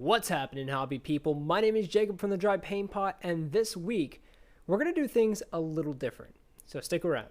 What's happening, hobby people? My name is Jacob from the Dry Paint Pot, and this week we're going to do things a little different. So stick around.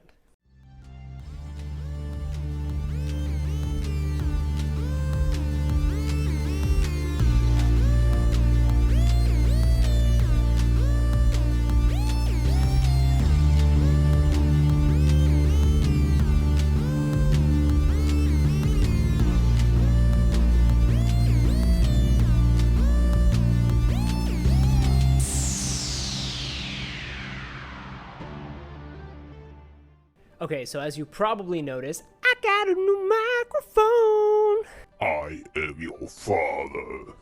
Okay, so as you probably noticed, I got a new microphone. I am your father.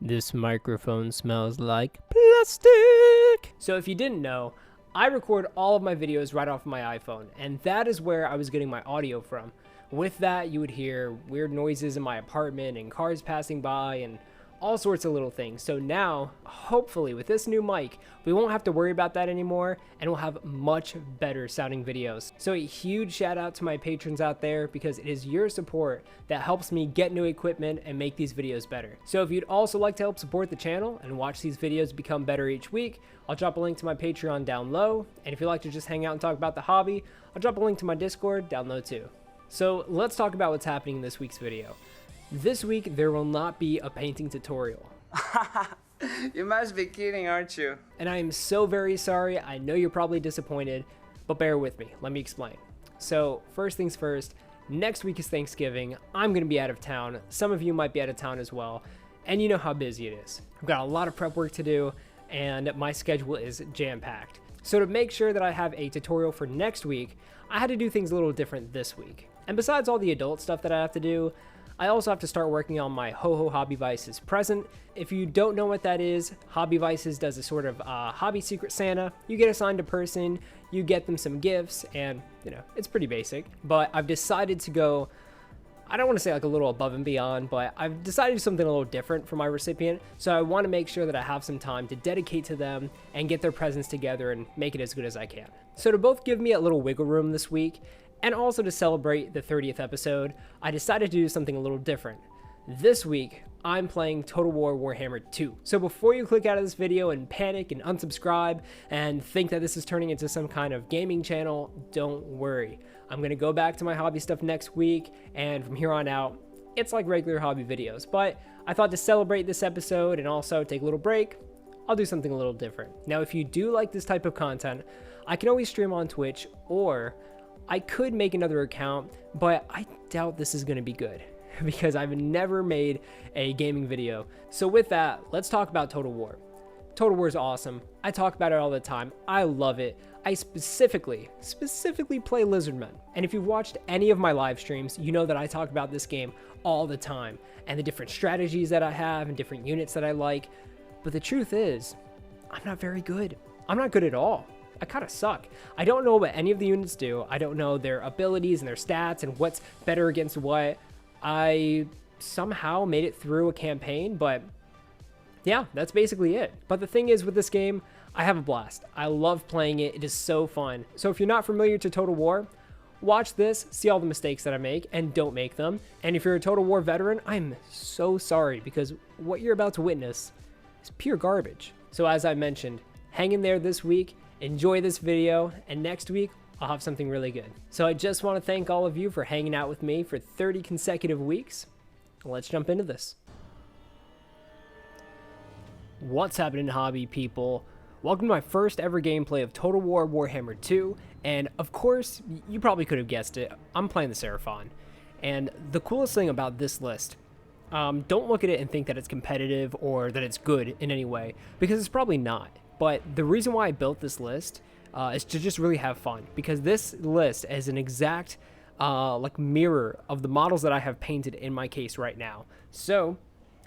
This microphone smells like plastic. So if you didn't know, I record all of my videos right off my iPhone, and that is where I was getting my audio from. With that, you would hear weird noises in my apartment and cars passing by and all sorts of little things. So now, hopefully with this new mic, we won't have to worry about that anymore, and we'll have much better sounding videos. So a huge shout out to my patrons out there, because it is your support that helps me get new equipment and make these videos better. So if you'd also like to help support the channel and watch these videos become better each week, I'll drop a link to my Patreon down low. And if you'd like to just hang out and talk about the hobby, I'll drop a link to my Discord down low too. So let's talk about what's happening in this week's video. This week, there will not be a painting tutorial. You must be kidding, aren't you? And I am so very sorry. I know you're probably disappointed, but bear with me. Let me explain. So first things first, next week is Thanksgiving. I'm going to be out of town. Some of you might be out of town as well. And you know how busy it is. I've got a lot of prep work to do, and my schedule is jam-packed. So to make sure that I have a tutorial for next week, I had to do things a little different this week. And besides all the adult stuff that I have to do, I also have to start working on my Ho-Ho Hobby Vices present. If you don't know what that is, Hobby Vices does a sort of hobby secret Santa. You get assigned a person, you get them some gifts, and you know, it's pretty basic. But I've decided to go, I don't want to say like a little above and beyond, but I've decided to do something a little different for my recipient. So I want to make sure that I have some time to dedicate to them and get their presents together and make it as good as I can. So to both give me a little wiggle room this week, and also to celebrate the 30th episode, I decided to do something a little different. This week, I'm playing Total War Warhammer 2. So before you click out of this video and panic and unsubscribe and think that this is turning into some kind of gaming channel, don't worry. I'm gonna go back to my hobby stuff next week, and from here on out, it's like regular hobby videos. But I thought to celebrate this episode and also take a little break, I'll do something a little different. Now, if you do like this type of content, I can always stream on Twitch, or I could make another account, but I doubt this is going to be good because I've never made a gaming video. So with that, let's talk about Total War. Total War is awesome. I talk about it all the time. I love it. I specifically play Lizardmen. And if you've watched any of my live streams, you know that I talk about this game all the time and the different strategies that I have and different units that I like. But the truth is, I'm not very good. I'm not good at all. I kind of suck. I don't know what any of the units do. I don't know their abilities and their stats and what's better against what. I somehow made it through a campaign, but yeah, that's basically it. But the thing is with this game, I have a blast. I love playing it. It is so fun. So if you're not familiar to Total War, watch this, see all the mistakes that I make, and don't make them. And if you're a Total War veteran, I'm so sorry, because what you're about to witness is pure garbage. So as I mentioned, hang in there this week. Enjoy this video, and next week, I'll have something really good. So I just want to thank all of you for hanging out with me for 30 consecutive weeks. Let's jump into this. What's happening, hobby people? Welcome to my first ever gameplay of Total War Warhammer 2, and of course, you probably could have guessed it, I'm playing the Seraphon. And the coolest thing about this list, don't look at it and think that it's competitive or that it's good in any way, because it's probably not. But the reason why I built this list is to just really have fun, because this list is an exact like mirror of the models that I have painted in my case right now. So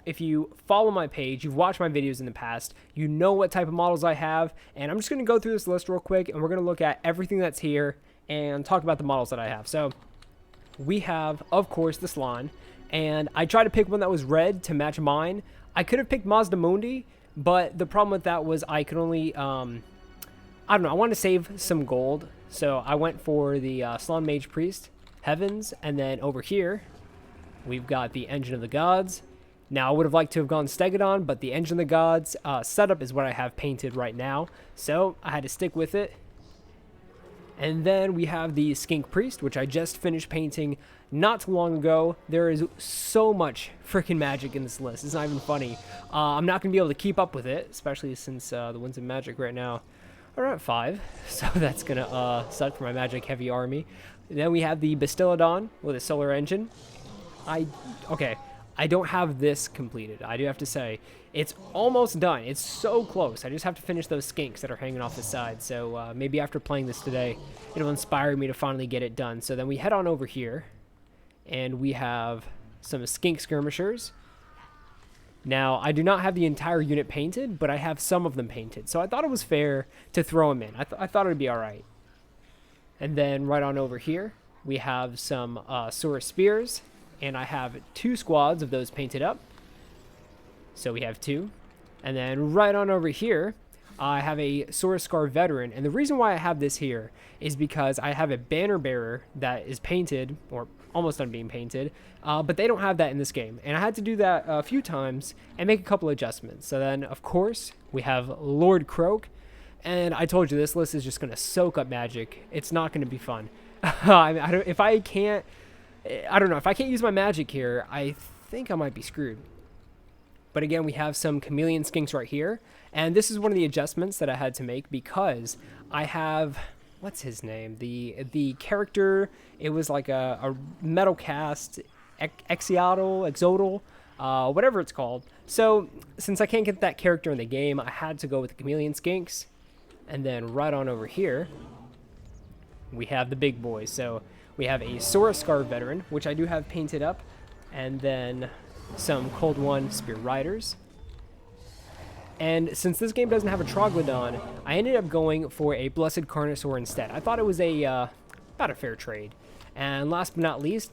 if you follow my page, you've watched my videos in the past, you know what type of models I have, and I'm just going to go through this list real quick, and we're going to look at everything that's here and talk about the models that I have. So we have, of course, the Slan, and I tried to pick one that was red to match mine. I could have picked Mazda Mundi, but the problem with that was I could only, I don't know, I wanted to save some gold, so I went for the Slan Mage Priest, heavens. And then over here, we've got the Engine of the Gods. Now, I would have liked to have gone Stegodon, but the Engine of the Gods setup is what I have painted right now. So I had to stick with it. And then we have the Skink Priest, which I just finished painting not too long ago. There is so much freaking magic in this list. It's not even funny. I'm not going to be able to keep up with it, especially since the Winds of Magic right now are at 5. So that's going to suck for my magic heavy army. And then we have the Bastiladon with a solar engine. Okay, I don't have this completed. I do have to say, it's almost done. It's so close. I just have to finish those skinks that are hanging off the side. So maybe after playing this today, it'll inspire me to finally get it done. So then we head on over here, and we have some skink skirmishers. Now, I do not have the entire unit painted, but I have some of them painted. So I thought it was fair to throw them in. I thought it would be all right. And then right on over here, we have some Saurus Spears, and I have 2 squads of those painted up. So we have 2. And then right on over here, I have a Saurus Scar Veteran. And the reason why I have this here is because I have a Banner Bearer that is painted, or almost done being painted, but they don't have that in this game. And I had to do that a few times and make a couple adjustments. So then, of course, we have Lord Croak. And I told you, this list is just going to soak up magic. It's not going to be fun. If I can't use my magic here, I think I might be screwed. But again, we have some chameleon skinks right here. And this is one of the adjustments that I had to make because I have, what's his name? The character, it was like a metal cast, exodal, whatever it's called. So since I can't get that character in the game, I had to go with the chameleon skinks. And then right on over here, we have the big boys. So we have a Saurus Scar Veteran, which I do have painted up, and then some Cold One Spear Riders. And since this game doesn't have a Troglodon, I ended up going for a Blessed Carnosaur instead. I thought it was about a fair trade. And last but not least,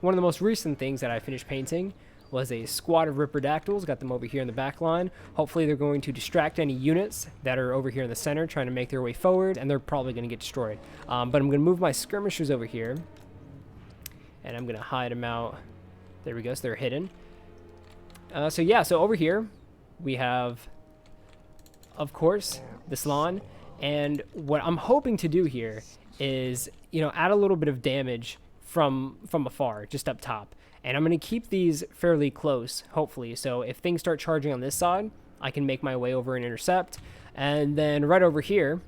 one of the most recent things that I finished painting was a squad of Ripperdactyls. Got them over here in the back line. Hopefully they're going to distract any units that are over here in the center trying to make their way forward, and they're probably going to get destroyed. But I'm going to move my skirmishers over here, and I'm going to hide them out. There we go, so they're hidden. So over here we have, of course, this lawn, and what I'm hoping to do here is, add a little bit of damage from afar, just up top. And I'm going to keep these fairly close, hopefully. So if things start charging on this side, I can make my way over and intercept. And then right over here,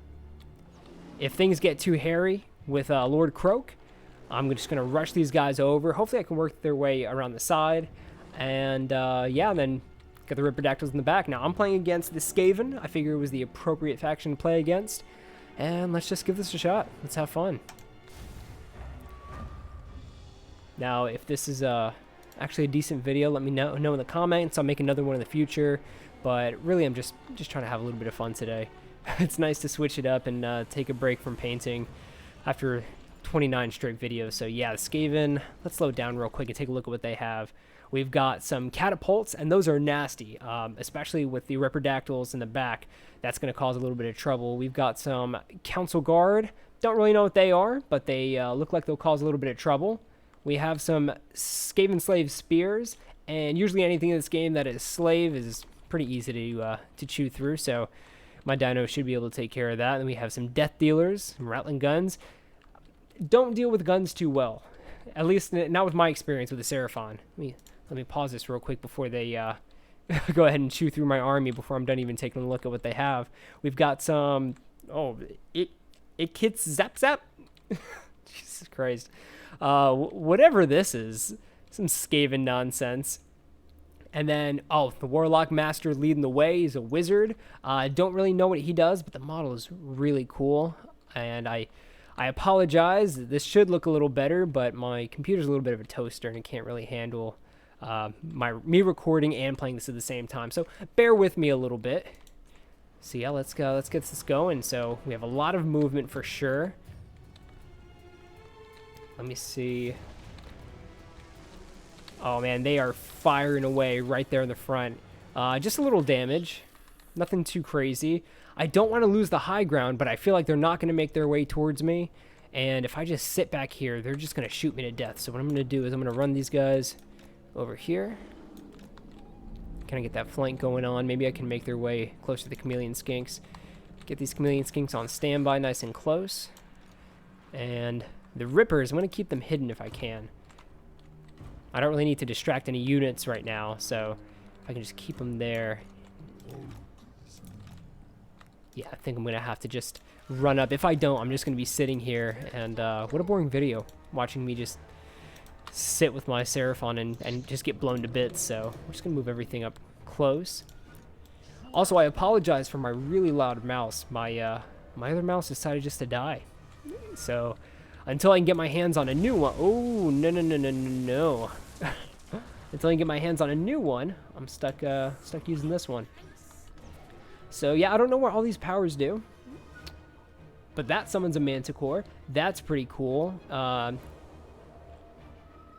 if things get too hairy with Lord Croak, I'm just going to rush these guys over. Hopefully I can work their way around the side. And then get the Ripperdactyls in the back. Now I'm playing against the Skaven. I figure it was the appropriate faction to play against. And let's just give this a shot. Let's have fun. Now, if this is actually a decent video, let me know in the comments. I'll make another one in the future. But really, I'm just trying to have a little bit of fun today. It's nice to switch it up and take a break from painting after 29 straight videos. So yeah, the Skaven, let's slow it down real quick and take a look at what they have. We've got some catapults, and those are nasty, especially with the Ripperdactyls in the back. That's going to cause a little bit of trouble. We've got some Council Guard. Don't really know what they are, but they look like they'll cause a little bit of trouble. We have some Skaven Slave Spears, and usually anything in this game that is slave is pretty easy to chew through, so my dino should be able to take care of that. Then we have some Death Dealers, some Rattling Guns. Don't deal with guns too well, at least not with my experience with the Seraphon. Let me pause this real quick before they go ahead and chew through my army before I'm done even taking a look at what they have. We've got some, it kits Zap Zap. Jesus Christ. Whatever this is, some Skaven nonsense. And then, the Warlock Master leading the way. He's a wizard. I don't really know what he does, but the model is really cool. And I apologize. This should look a little better, but my computer's a little bit of a toaster, and it can't really handle me recording and playing this at the same time. So bear with me a little bit. So yeah, let's go. Let's get this going. So we have a lot of movement for sure. Let me see. Oh man, they are firing away right there in the front. Just a little damage. Nothing too crazy. I don't want to lose the high ground, but I feel like they're not going to make their way towards me. And if I just sit back here, they're just going to shoot me to death. So what I'm going to do is I'm going to run these guys over here. Kind of get that flank going on. Maybe I can make their way closer to the chameleon skinks. Get these chameleon skinks on standby nice and close. And the rippers, I'm going to keep them hidden if I can. I don't really need to distract any units right now, so I can just keep them there. Yeah, I think I'm going to have to just run up. If I don't, I'm just going to be sitting here. And what a boring video, watching me just sit with my Seraphon and just get blown to bits. So we're just going to move everything up close. Also, I apologize for my really loud mouse. My other mouse decided just to die. So until I can get my hands on a new one. Oh, no, no, no, no, no, no. Until I can get my hands on a new one, I'm stuck using this one. So yeah, I don't know what all these powers do, but that summons a Manticore. That's pretty cool.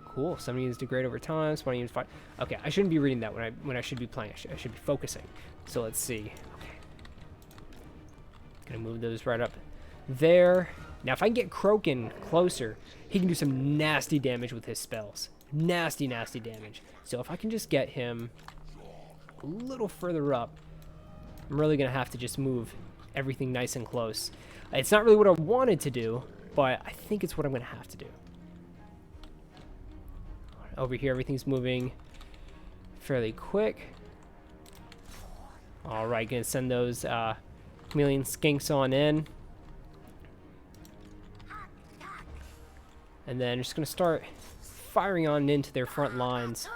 Cool. Some units degrade over time. Some units fight. Okay, I shouldn't be reading that when I should be playing. I should be focusing. So let's see. Okay, gonna move those right up there. Now, if I can get Kroken closer, he can do some nasty damage with his spells. Nasty, nasty damage. So if I can just get him a little further up, I'm really going to have to just move everything nice and close. It's not really what I wanted to do, but I think it's what I'm going to have to do. Over here, everything's moving fairly quick. All right, going to send those chameleon skinks on in. And then just going to start firing on into their front lines.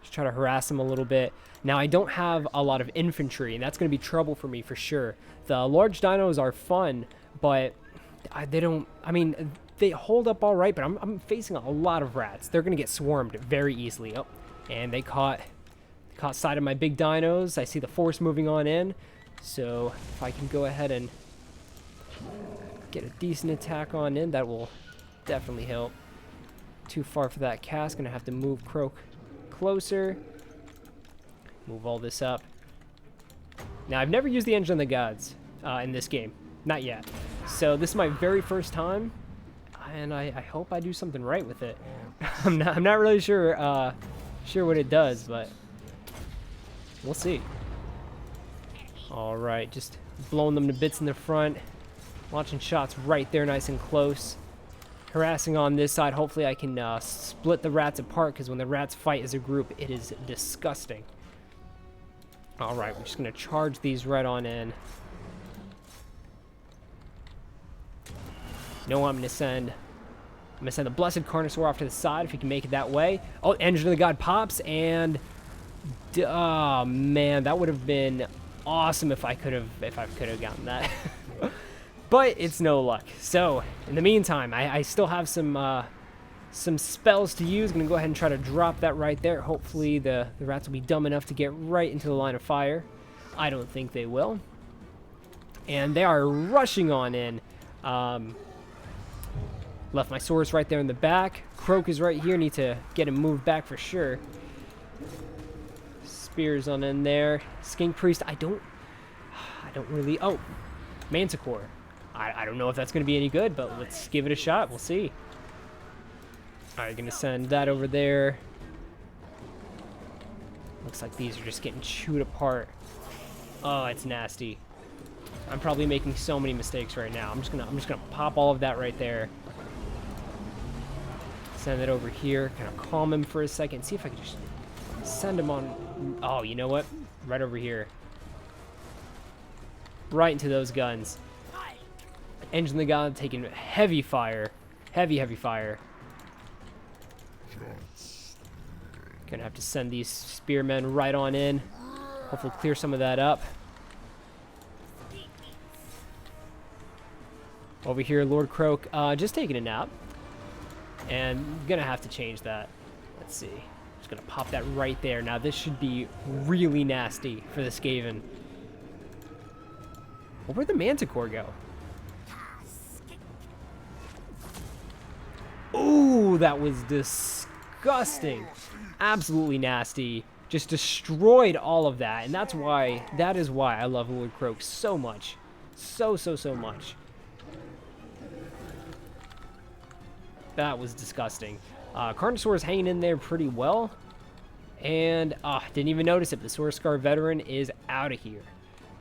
Just try to harass them a little bit. Now, I don't have a lot of infantry, and that's going to be trouble for me for sure. The large dinos are fun, but they don't... I mean, they hold up all right, but I'm facing a lot of rats. They're going to get swarmed very easily. Oh, and they caught sight of my big dinos. I see the force moving on in. So if I can go ahead and get a decent attack on in, that will definitely help. Too far for that cast. Gonna have to move Croak closer. Move all this up. Now, I've never used the Engine of the Gods in this game. Not yet. So this is my very first time, and I hope I do something right with it. I'm not really sure what it does, but we'll see. All right, just blowing them to bits in the front. Launching shots right there, nice and close. Harassing on this side. Hopefully I can split the rats apart, because when the rats fight as a group, it is disgusting. All right, we're just going to charge these right on in. You know what I'm going to send? I'm going to send the Blessed Carnosaur off to the side, if he can make it that way. Oh, Engine of the God pops, and... oh, man, that would have been awesome if I could have gotten that. But it's no luck. So, in the meantime, I still have some spells to use. I'm going to go ahead and try to drop that right there. Hopefully the rats will be dumb enough to get right into the line of fire. I don't think they will. And they are rushing on in. Left my Saurus right there in the back. Croak is right here. Need to get him moved back for sure. Spears on in there. Skink Priest, I don't really... oh, Manticore. I don't know if that's going to be any good, but let's give it a shot. We'll see. All right, going to send that over there. Looks like these are just getting chewed apart. Oh, it's nasty. I'm probably making so many mistakes right now. I'm just gonna pop all of that right there. Send it over here. Kind of calm him for a second. See if I can just send him on. Oh, you know what? Right over here. Right into those guns. Engine of the God taking heavy fire. Heavy fire. Gonna have to send these spearmen right on in. Hopefully clear some of that up. Over here, Lord Croak just taking a nap. And I'm gonna have to change that. Let's see. Just gonna pop that right there. Now this should be really nasty for the Skaven. Well, where'd the Manticore go? Ooh, that was disgusting. Absolutely nasty. Just destroyed all of that. And that is why I love Lord Croak so much. So much. That was disgusting. Carnosaur's hanging in there pretty well. And, didn't even notice it. The Sword Scar veteran is out of here.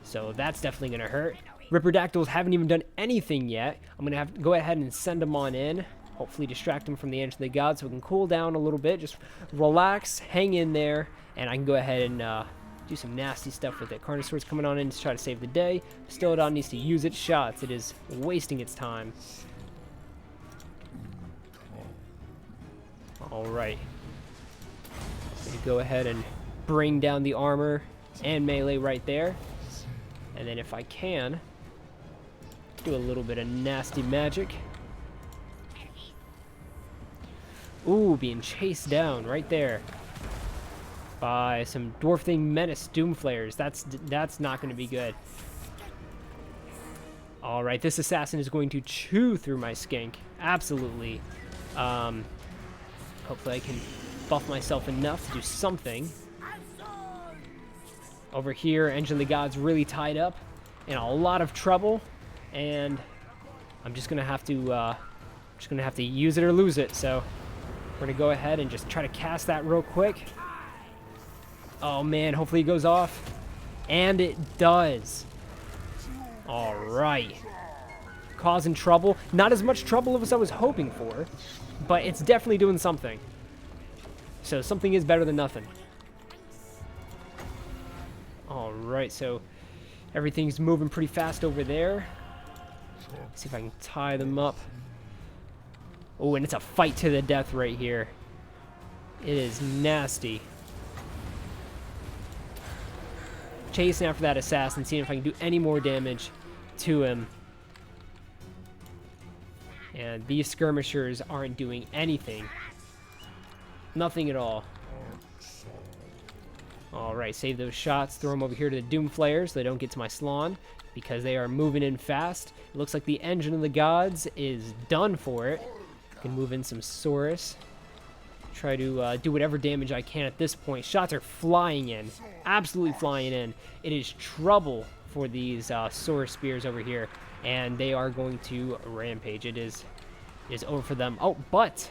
So that's definitely going to hurt. Ripperdactyls haven't even done anything yet. I'm going to have to go ahead and send them on in. Hopefully distract them from the Edge of the Gods so we can cool down a little bit. Just relax, hang in there, and I can go ahead and do some nasty stuff with it. Carnosaur's coming on in to try to save the day. Stillodon needs to use its shots. It is wasting its time. Alright. Go ahead and bring down the armor and melee right there. And then if I can, do a little bit of nasty magic. Ooh, being chased down right there by some Dwarf Thing Menace Doomflayers. That's not going to be good. All right, this assassin is going to chew through my skink. Absolutely. Hopefully I can buff myself enough to do something. Over here, Engine of the Gods really tied up in a lot of trouble, and I'm just gonna have to use it or lose it. So we're gonna go ahead and just try to cast that real quick. Oh man, hopefully it goes off, and it does. All right, causing trouble. Not as much trouble as I was hoping for, but it's definitely doing something. So something is better than nothing. All right, so everything's moving pretty fast over there. Let's see if I can tie them up. Oh, and it's a fight to the death right here. It is nasty. Chasing after that assassin, seeing if I can do any more damage to him. And these skirmishers aren't doing anything. Nothing at all. Alright, save those shots. Throw them over here to the Doom Flayers so they don't get to my Slon, because they are moving in fast. It looks like the Engine of the Gods is done for it. Can move in some Saurus. Try to do whatever damage I can at this point. Shots are flying in. Absolutely flying in. It is trouble for these Saurus Spears over here. And they are going to rampage. It is over for them. Oh, but.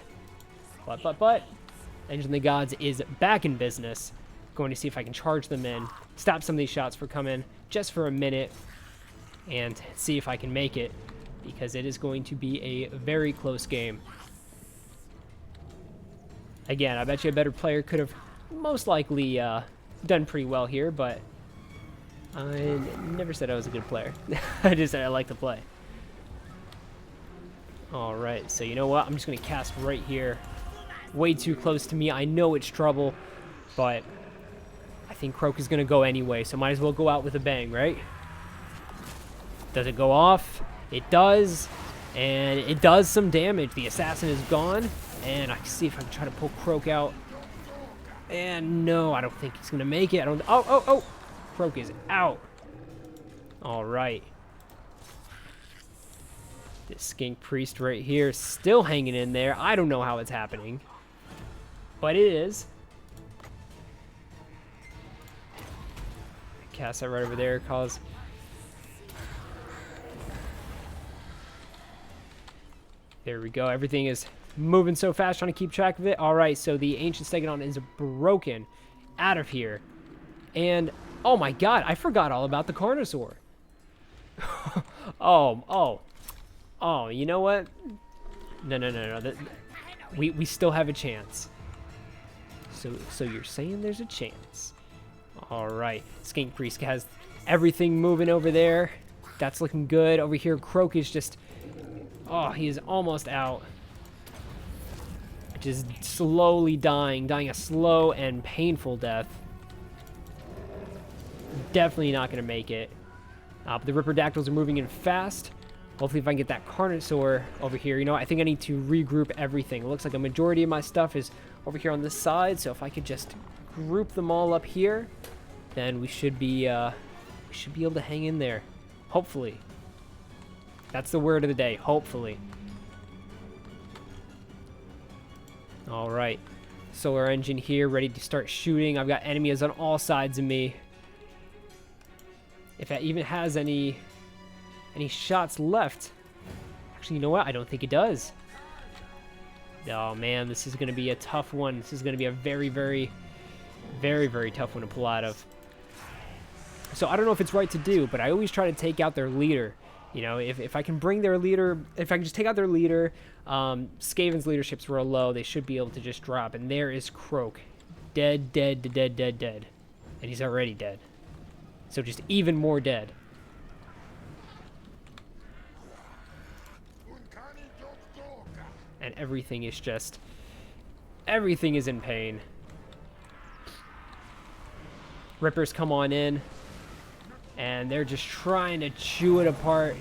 Engine of the Gods is back in business. Going to see if I can charge them in, stop some of these shots for coming just for a minute, and see if I can make it, because it is going to be a very close game. Again, I bet you a better player could have most likely done pretty well here, but I never said I was a good player. I just said I like to play. Alright, so you know what? I'm just going to cast right here. Way too close to me. I know it's trouble, but I think Croak is going to go anyway, so might as well go out with a bang, right? Does it go off? It does, and it does some damage. The assassin is gone, and I can see if I can try to pull Croak out. And no, I don't think he's going to make it. Oh! Croak is out. All right. This Skink Priest right here is still hanging in there. I don't know how it's happening, but it is. Cast that right over there, cause there we go. Everything is moving so fast, trying to keep track of it. All right, so the Ancient Stegodon is broken out of here, and oh my God, I forgot all about the Carnosaur. Oh, you know what? No. We still have a chance. So you're saying there's a chance? All right, Skink Priest has everything moving over there. That's looking good. Over here, Croak is just, he is almost out. Just slowly dying a slow and painful death. Definitely not going to make it. But the Ripperdactyls are moving in fast. Hopefully if I can get that Carnosaur over here. You know, I think I need to regroup everything. It looks like a majority of my stuff is over here on this side. So if I could just group them all up here, then we should be able to hang in there. Hopefully. That's the word of the day. Hopefully. All right. Solar Engine here, ready to start shooting. I've got enemies on all sides of me. If it even has any shots left. Actually, you know what? I don't think it does. Oh man, this is going to be a tough one. This is going to be a very, very, very, very tough one to pull out of. So I don't know if it's right to do, but I always try to take out their leader. You know, if I can bring their leader, if I can just take out their leader, Skaven's leadership's real low, they should be able to just drop. And there is Croak. Dead, dead, dead, dead, dead. And he's already dead. So just even more dead. And everything is just... everything is in pain. Rippers come on in. And they're just trying to chew it apart.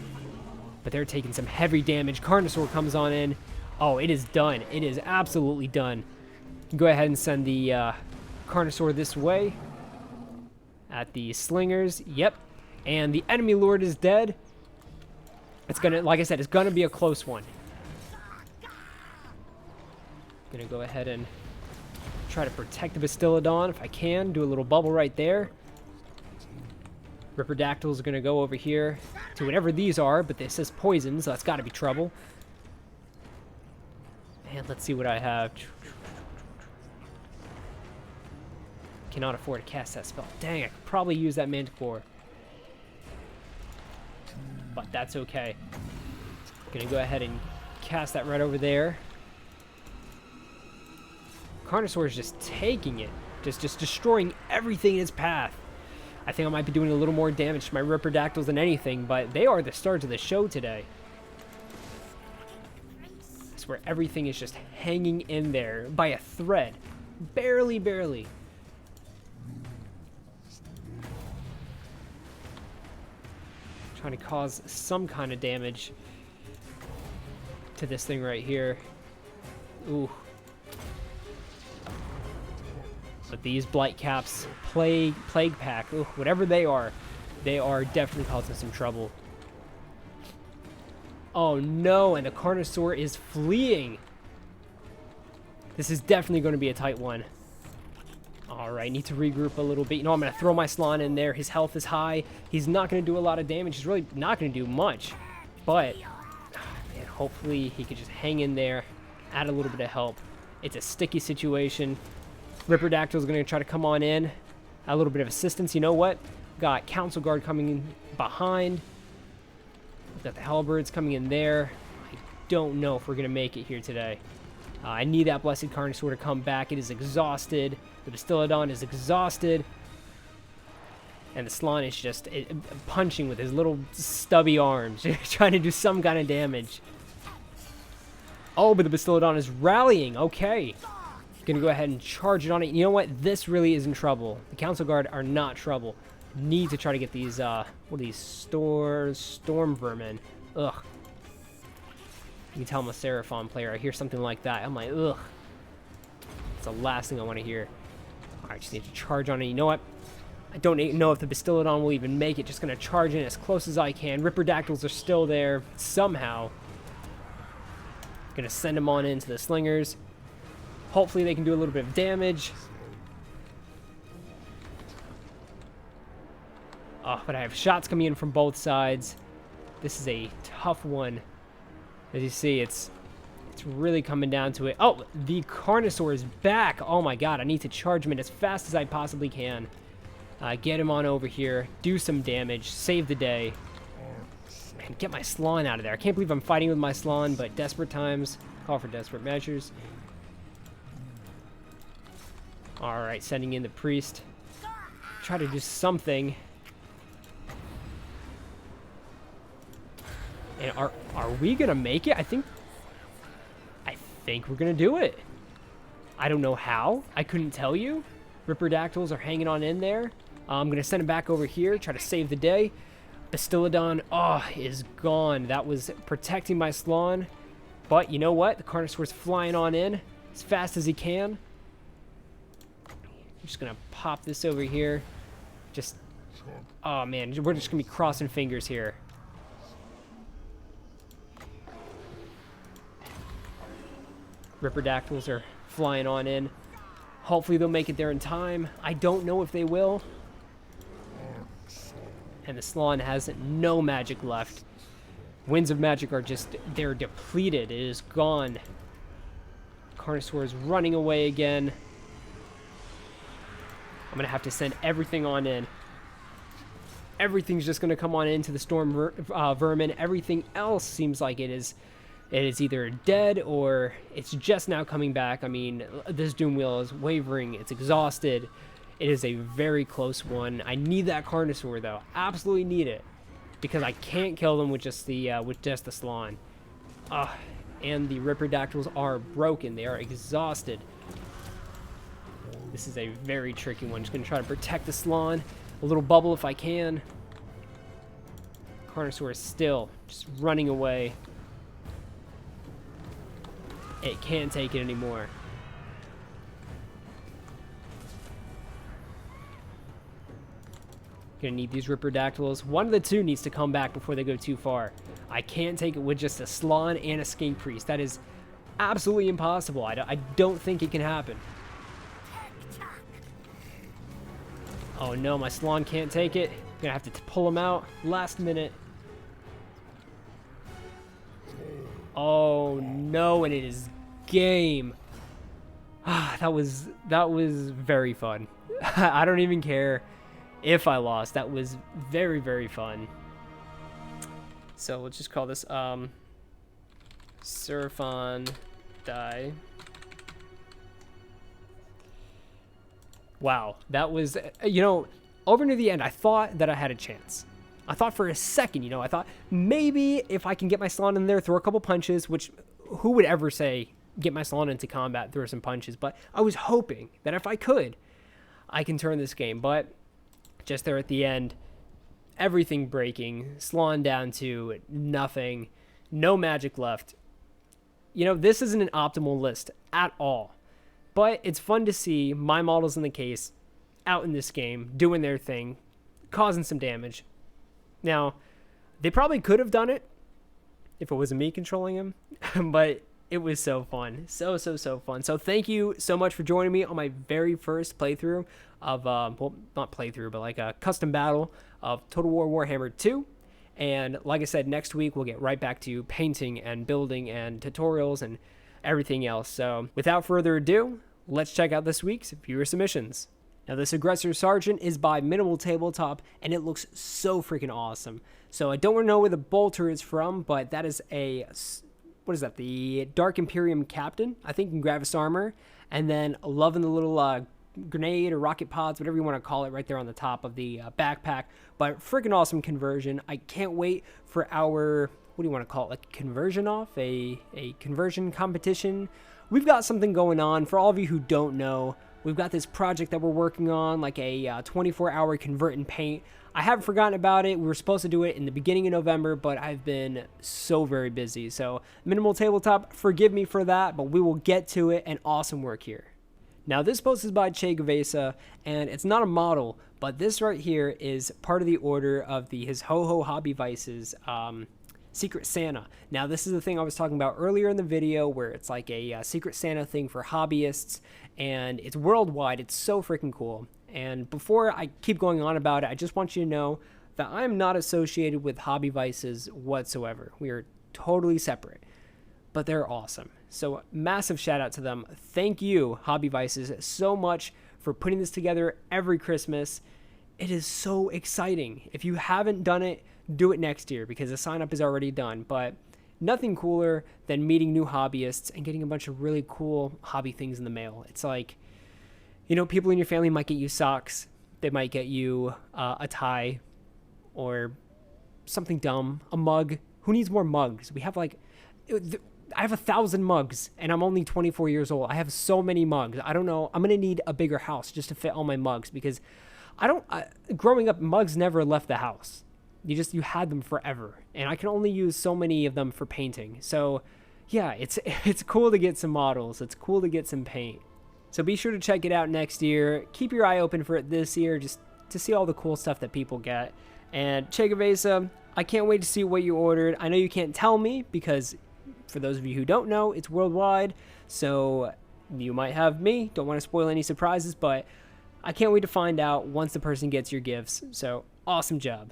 But they're taking some heavy damage. Carnosaur comes on in. Oh, it is done. It is absolutely done. Go ahead and send the Carnosaur this way. At the slingers. Yep. And the enemy lord is dead. It's gonna, like I said, it's gonna be a close one. Gonna go ahead and try to protect the Bastiladon if I can. Do a little bubble right there. Ripperdactyls are going to go over here to whatever these are, but this says poison, so that's got to be trouble. And let's see what I have. Cannot afford to cast that spell. Dang, I could probably use that Manticore. But that's okay. Going to go ahead and cast that right over there. Carnosaur is just taking it. Just destroying everything in its path. I think I might be doing a little more damage to my Ripperdactyls than anything, but they are the stars of the show today. I swear everything is just hanging in there by a thread. Barely, barely. Trying to cause some kind of damage to this thing right here. Ooh. But these Blight Caps, Plague Pack, ooh, whatever they are definitely causing some trouble. Oh no, and the Carnosaur is fleeing. This is definitely going to be a tight one. Alright, need to regroup a little bit. You know, I'm going to throw my Slon in there. His health is high. He's not going to do a lot of damage. He's really not going to do much. But, man, hopefully he could just hang in there, add a little bit of help. It's a sticky situation. Ripperdactyl is going to try to come on in. A little bit of assistance. You know what? Got Council Guard coming in behind. Got the Halberds coming in there. I don't know if we're going to make it here today. I need that Blessed Carnosaur to come back. It is exhausted. The Bastiladon is exhausted. And the Slon is just punching with his little stubby arms. Trying to do some kind of damage. Oh, but the Bastiladon is rallying. Okay. Gonna go ahead and charge it on it. You know what? This really is in trouble. The Council Guard are not trouble. Need to try to get these, what are these? Storm Vermin. Ugh. You can tell I'm a Seraphon player. I hear something like that. I'm like, ugh. It's the last thing I want to hear. Alright, just need to charge on it. You know what? I don't know if the Bastiladon will even make it. Just gonna charge in as close as I can. Ripperdactyls are still there. Somehow. Gonna send them on into the slingers. Hopefully they can do a little bit of damage. Oh, but I have shots coming in from both sides. This is a tough one. As you see, it's really coming down to it. Oh, the Carnosaur is back. Oh my god, I need to charge him in as fast as I possibly can. Get him on over here. Do some damage. Save the day. And get my Slon out of there. I can't believe I'm fighting with my Slon, but desperate times call for desperate measures. Alright, sending in the priest. Try to do something. And are we gonna make it? I think we're gonna do it. I don't know how. I couldn't tell you. Ripperdactyls are hanging on in there. I'm gonna send him back over here, try to save the day. Bastiladon, is gone. That was protecting my Slon. But you know what? The Carnosaur's flying on in as fast as he can. I'm just gonna pop this over here. Just, oh man, we're just gonna be crossing fingers here. Ripperdactyls are flying on in. Hopefully they'll make it there in time. I don't know if they will. And the Slon has no magic left. Winds of Magic are just, they're depleted. It is gone. Carnosaur is running away again. I'm going to have to send everything on in. Everything's just going to come on into the storm vermin. Everything else seems like it is either dead or it's just now coming back. I mean, this Doom Wheel is wavering. It's exhausted. It is a very close one. I need that Carnosaur, though. Absolutely need it. Because I can't kill them with just the Slann. And the Ripperdactyls are broken. They are exhausted. This is a very tricky one. Just going to try to protect the Slann. A little bubble if I can. Carnosaur is still just running away. It can't take it anymore. Gonna need these Ripperdactyls. One of the two needs to come back before they go too far. I can't take it with just a Slann and a Skink Priest. That is absolutely impossible. I don't think it can happen. Oh no, my Slann can't take it. Gonna have to pull him out last minute. Oh no, and it is game. That was very fun. I don't even care if I lost. That was very, very fun. So let's just call this Seraphon die. Wow, that was, over near the end, I thought that I had a chance. I thought for a second, I thought maybe if I can get my Slann in there, throw a couple punches, which who would ever say get my Slann into combat, throw some punches, but I was hoping that if I could, I can turn this game, but just there at the end, everything breaking, Slann down to nothing, no magic left. This isn't an optimal list at all. But it's fun to see my models in the case out in this game, doing their thing, causing some damage. Now, they probably could have done it if it wasn't me controlling them, but it was so fun. So fun. So thank you so much for joining me on my very first playthrough of, well, not playthrough, but like a custom battle of Total War Warhammer 2. And like I said, next week we'll get right back to painting and building and tutorials and everything else. So without further ado, let's check out this week's viewer submissions. Now this Aggressor Sergeant is by Minimal Tabletop and it looks so freaking awesome. So I don't know where the bolter is from, but that is a, what is that? The Dark Imperium Captain, I think, in Gravis armor. And then loving the little grenade or rocket pods, whatever you want to call it, right there on the top of the backpack. But freaking awesome conversion. I can't wait for our, what do you want to call it, like conversion off, a conversion competition. We've got something going on. For all of you who don't know, we've got this project that we're working on, like a 24-hour convert and paint. I haven't forgotten about it. We were supposed to do it in the beginning of November, but I've been so very busy. So Minimal Tabletop, forgive me for that, but we will get to it, and awesome work here. Now this post is by Che Gavesa, and it's not a model, but this right here is part of the order of his Ho-Ho Hobby Vices Secret Santa. Now this is the thing I was talking about earlier in the video, where it's like a Secret Santa thing for hobbyists, and it's worldwide. It's so freaking cool. And before I keep going on about it, I just want you to know that I am not associated with Hobby Vices whatsoever. We are totally separate, but they're awesome. So massive shout out to them. Thank you, Hobby Vices, so much for putting this together every Christmas. It is so exciting. If you haven't done it, do it next year because the sign up is already done. But nothing cooler than meeting new hobbyists and getting a bunch of really cool hobby things in the mail. It's like, people in your family might get you socks. They might get you a tie or something dumb, a mug. Who needs more mugs? We have I have 1,000 mugs and I'm only 24 years old. I have so many mugs. I don't know. I'm going to need a bigger house just to fit all my mugs because growing up, mugs never left the house. You had them forever. And I can only use so many of them for painting. So yeah, it's cool to get some models. It's cool to get some paint. So be sure to check it out next year. Keep your eye open for it this year just to see all the cool stuff that people get. And Che Gavesa, I can't wait to see what you ordered. I know you can't tell me because for those of you who don't know, it's worldwide. So you might have me. Don't want to spoil any surprises, but I can't wait to find out once the person gets your gifts. So awesome job.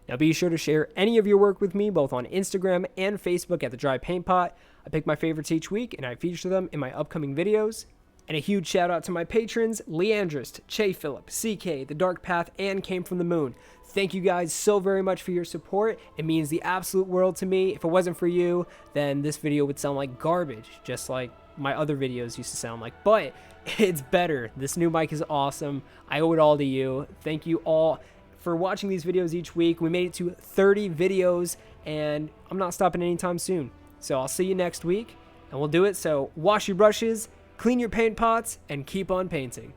Now be sure to share any of your work with me both on Instagram and Facebook at The Dry Paint Pot. I pick my favorites each week, and I feature them in my upcoming videos. And a huge shout out to my patrons, Leandrist, Che Phillip, CK, The Dark Path, and Came From The Moon. Thank you guys so very much for your support. It means the absolute world to me. If it wasn't for you, then this video would sound like garbage, just like my other videos used to sound like. But it's better. This new mic is awesome. I owe it all to you. Thank you all for watching these videos each week. We made it to 30 videos, and I'm not stopping anytime soon. So I'll see you next week, and we'll do it. So wash your brushes, clean your paint pots, and keep on painting.